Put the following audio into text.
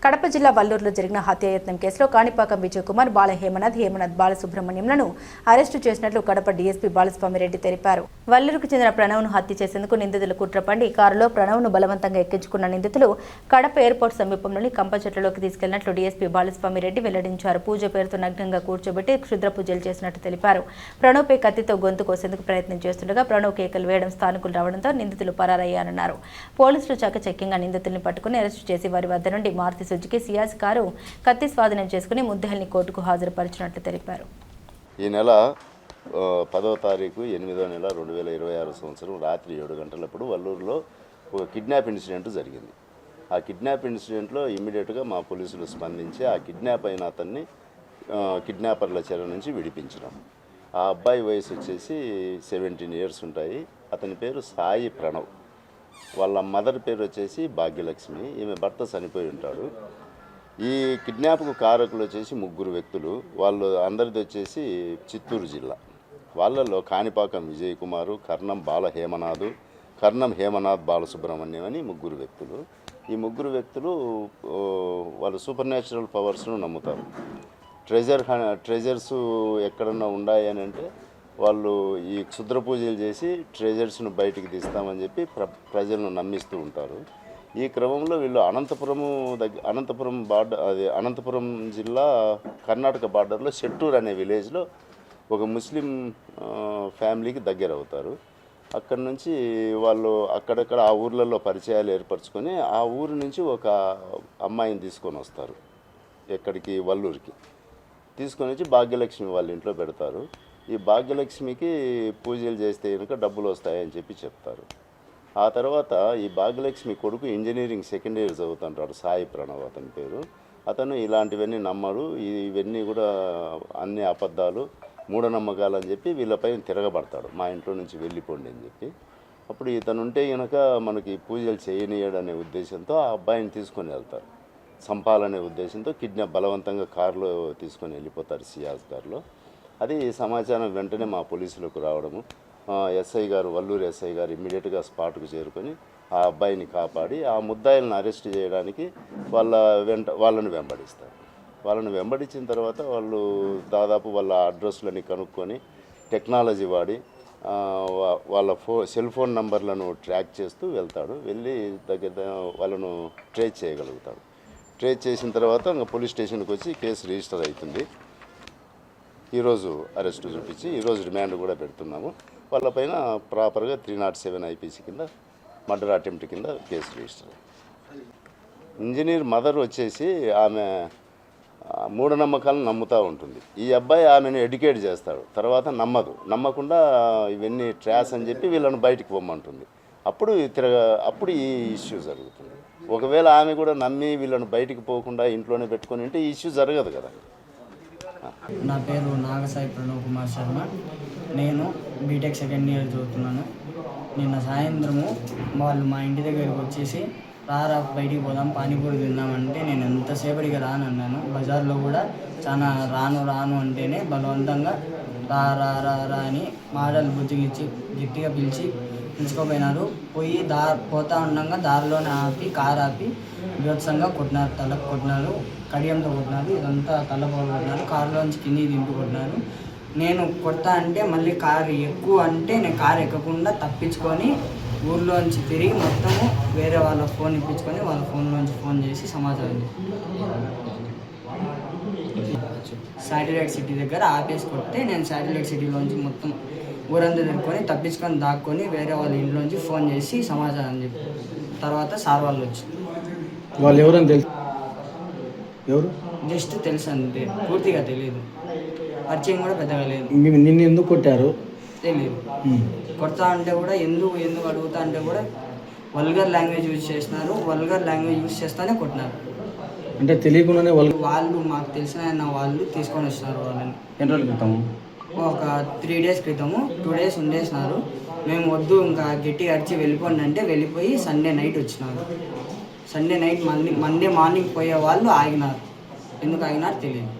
కడప జిల్లా వల్లూరులో జరిగిన హత్యాయత్నం కేసులో కాణిపాకం విజయ్ కుమార్, బాల హేమనాథ్ బాలసుబ్రహ్మణ్యంలను అరెస్టు చేసినట్లు కడప డీఎస్పీ బాలస్వామిరెడ్డి తెలిపారు. వల్లూరుకు చెందిన ప్రణవ్ను హత్య చేసేందుకు నిందితులు కుట్రపండి కారులో ప్రణవ్ను బలవంతంగా ఎక్కించుకున్న నిందితులు కడప ఎయిర్పోర్ట్ సమీపంలోని కంప చెట్లలోకి తీసుకెళ్లినట్లు డీఎస్పీ బాలస్వామిరెడ్డి వెల్లడించారు. పూజ పేరుతో నగ్నంగా కూర్చోబెట్టి క్షుద్ర పూజలు చేసినట్టు తెలిపారు. ప్రణవ్పై కత్తితో గొంతు కోసేందుకు ప్రయత్నం చేస్తుండగా ప్రణవ్ కేకలు వేయడం స్థానికులు రావడంతో నిందితులు పరారయ్యారన్నారు. పోలీసులు చాకచక్యంగా నిందితుల్ని పట్టుకుని అరెస్టు చేసి వారి వద్ద నుండి మారుతి సుజుకి సియాజ్ కారు కత్తి స్వాధీనం చేసుకుని ముద్దాయిల్ని కోర్టుకు హాజరుపరిచినట్లు తెలిపారు. ఈ నెల 10వ తారీఖు 8వ నెల 2026 సంవత్సరం రాత్రి 7 గంటలప్పుడు వల్లూరులో ఒక కిడ్నాప్ ఇన్సిడెంట్ జరిగింది. ఆ కిడ్నాప్ ఇన్సిడెంట్లో ఇమ్మీడియట్గా మా పోలీసులు స్పందించి ఆ కిడ్నాప్ అయిన అతన్ని కిడ్నాపర్ల చెర నుంచి విడిపించినాం. ఆ అబ్బాయి వయసు వచ్చేసి 17 ఇయర్స్ ఉంటాయి. అతని పేరు సాయి ప్రణవ్. వాళ్ళ మదర్ పేరు వచ్చేసి భాగ్యలక్ష్మి. ఈమె భర్త చనిపోయి ఉంటాడు. ఈ కిడ్నాప్కు కారకులు వచ్చేసి 3 వ్యక్తులు. వాళ్ళు అందరిది వచ్చేసి చిత్తూరు జిల్లా. వాళ్ళల్లో కాణిపాకం విజయ్ కుమారు, కర్ణం హేమనాథ్ బాలసుబ్రహ్మణ్యం అని 3 వ్యక్తులు. ఈ 3 వ్యక్తులు వాళ్ళు సూపర్ న్యాచురల్ పవర్స్ను నమ్ముతారు. ట్రెజర్స్ ఎక్కడన్నా ఉన్నాయి అని అంటే వాళ్ళు ఈ క్షుద్ర పూజలు చేసి ట్రెజర్స్ను బయటికి తీస్తామని చెప్పి ప్రజలను నమ్మిస్తూ ఉంటారు. ఈ క్రమంలో వీళ్ళు అనంతపురం జిల్లా కర్ణాటక బార్డర్లో షెట్టూర్ అనే విలేజ్లో ఒక ముస్లిం ఫ్యామిలీకి దగ్గర అవుతారు. అక్కడి నుంచి వాళ్ళు అక్కడక్కడ ఆ ఊర్లలో పరిచయాలు ఏర్పరచుకొని ఆ ఊరు నుంచి ఒక అమ్మాయిని తీసుకొని వస్తారు. ఎక్కడికి వల్లూరుకి తీసుకొని వచ్చి భాగ్యలక్ష్మి వాళ్ళ ఇంట్లో పెడతారు. ఈ భాగ్యలక్ష్మికి పూజలు చేస్తే కనుక డబ్బులు వస్తాయని చెప్పి చెప్తారు. ఆ తర్వాత ఈ భాగ్యలక్ష్మి కొడుకు ఇంజనీరింగ్ సెకండ్ ఇయర్ చదువుతుంటాడు, సాయి ప్రణవ్ అతని పేరు. అతను ఇలాంటివన్నీ నమ్మడు. ఇవన్నీ కూడా అన్ని అబద్ధాలు, మూఢనమ్మకాలు అని చెప్పి వీళ్ళపైన తిరగబడతాడు. మా ఇంట్లో నుంచి వెళ్ళిపోండి అని చెప్పి. అప్పుడు ఇతను ఉంటే కనుక మనకి పూజలు చేయనీయడనే ఉద్దేశంతో ఆ అబ్బాయిని తీసుకొని వెళ్తారు. చంపాలనే ఉద్దేశంతో బలవంతంగా కారులో తీసుకొని వెళ్ళిపోతారు, సియాజ్ కారులో. అది సమాచారం వెంటనే మా పోలీసులకు రావడము, ఎస్ఐ గారు, వల్లూరు ఎస్ఐ గారు ఇమ్మీడియట్గా స్పాట్కు చేరుకొని ఆ అబ్బాయిని కాపాడి ఆ ముద్దాయిలను అరెస్ట్ చేయడానికి వాళ్ళని వెంబడిస్తారు. వాళ్ళని వెంబడించిన తర్వాత వాళ్ళు దాదాపు వాళ్ళ అడ్రస్లని కనుక్కొని టెక్నాలజీ వాడి వాళ్ళ సెల్ ఫోన్ నంబర్లను ట్రాక్ చేస్తూ వెళ్తాడు. వెళ్ళి వాళ్ళను ట్రేస్ చేయగలుగుతాడు. ట్రేస్ చేసిన తర్వాత ఇంకా పోలీస్ స్టేషన్కి వచ్చి కేసు రిజిస్టర్ అవుతుంది. ఈరోజు అరెస్టు చూపించి ఈరోజు రిమాండ్ కూడా పెడుతున్నాము. వాళ్ళపైన ప్రాపర్గా 307 ఐపీసీ కింద మర్డర్ అటెంప్ట్ కింద కేసు రిజిస్టర్. ఇంజనీర్ మదర్ వచ్చేసి ఆమె మూఢనమ్మకాలను నమ్ముతూ ఉంటుంది. ఈ అబ్బాయి ఆమెను ఎడ్యుకేట్ చేస్తాడు. తర్వాత నమ్మకుండా ఇవన్నీ ట్రాస్ అని చెప్పి వీళ్ళని బయటికి పొమ్మంటుంది. అప్పుడు ఈ ఇష్యూ జరుగుతుంది. ఒకవేళ ఆమె కూడా నమ్మి వీళ్ళని బయటికి పోకుండా ఇంట్లోనే పెట్టుకొని ఉంటే ఈ ఇష్యూ జరగదు కదా. నా పేరు నాగసాయి ప్రణవ్ కుమార్ శర్మ. నేను బీటెక్ సెకండ్ ఇయర్ చదువుతున్నాను. నిన్న సాయంత్రము వాళ్ళు మా ఇంటి దగ్గరికి వచ్చేసి రారా బయటికి పోదాం, పానీపూరి తిందామంటే నేను ఎంతసేపటిగా రానన్నాను. బజార్లో కూడా చాలా రాను అంటేనే బలవంతంగా రా అని మాటలు బుజ్జిగిచ్చి గట్టిగా పిలుచుకోపోయినారు. పోతా ఉండగా దారిలోనే ఆపి కారు ఆపి బీభత్సంగా కొట్టినారు. తలకు కొట్టినారు, కడియంతో కొట్టినారు, ఇదంతా తలపోలు కొట్టినారు. కారులోంచి కిందికి దింపి కొట్టినారు. నేను కొడతా అంటే మళ్ళీ కారు ఎక్కువ అంటే నేను కారు ఎక్కకుండా తప్పించుకొని ఊర్లోంచి తిరిగి మొత్తము వేరే వాళ్ళ ఫోన్ ఇప్పించుకొని వాళ్ళ ఫోన్లోంచి ఫోన్ చేసి సమాచారం శాటిలైట్ సిటీ దగ్గర ఆపేసి కొడితే నేను శాటిలైట్ సిటీలోంచి మొత్తం ఊరంతా తిరుక్కొని తప్పించుకొని దాక్కొని వేరే వాళ్ళ ఇంట్లోంచి ఫోన్ చేసి సమాచారం చెప్పి తర్వాత సార్ వాళ్ళు వచ్చి వాళ్ళు ఎవరని తెలుసు? ఎవరు జస్ట్ తెలుసు అంతే, పూర్తిగా తెలియదు. పరిచయం కూడా పెద్దగా లేదు. నిన్ను ఎందుకు కొట్టారు తెలియదు. కొడతా అంటే కూడా ఎందుకు అడుగుతా అంటే కూడా వల్గర్ లాంగ్వేజ్ యూజ్ చేస్తున్నారు. వల్గర్ లాంగ్వేజ్ యూజ్ చేస్తానే కొట్టినారు. అంటే తెలియకుండానే వాళ్ళు మాకు తెలిసిన వాళ్ళు తీసుకొని వచ్చినారు. వాళ్ళని ఎన్ని రోజుల క్రితము? ఒక 3 days క్రితము 2 days ఉండేసినారు. మేము వద్దు ఇంకా గట్టిగా అడిచి వెళ్ళిపోండి అంటే వెళ్ళిపోయి సండే నైట్ వచ్చినారు. సండే నైట్ మండే మార్నింగ్ పోయే వాళ్ళు ఆగినారు. ఎందుకు ఆగినారు తెలియదు.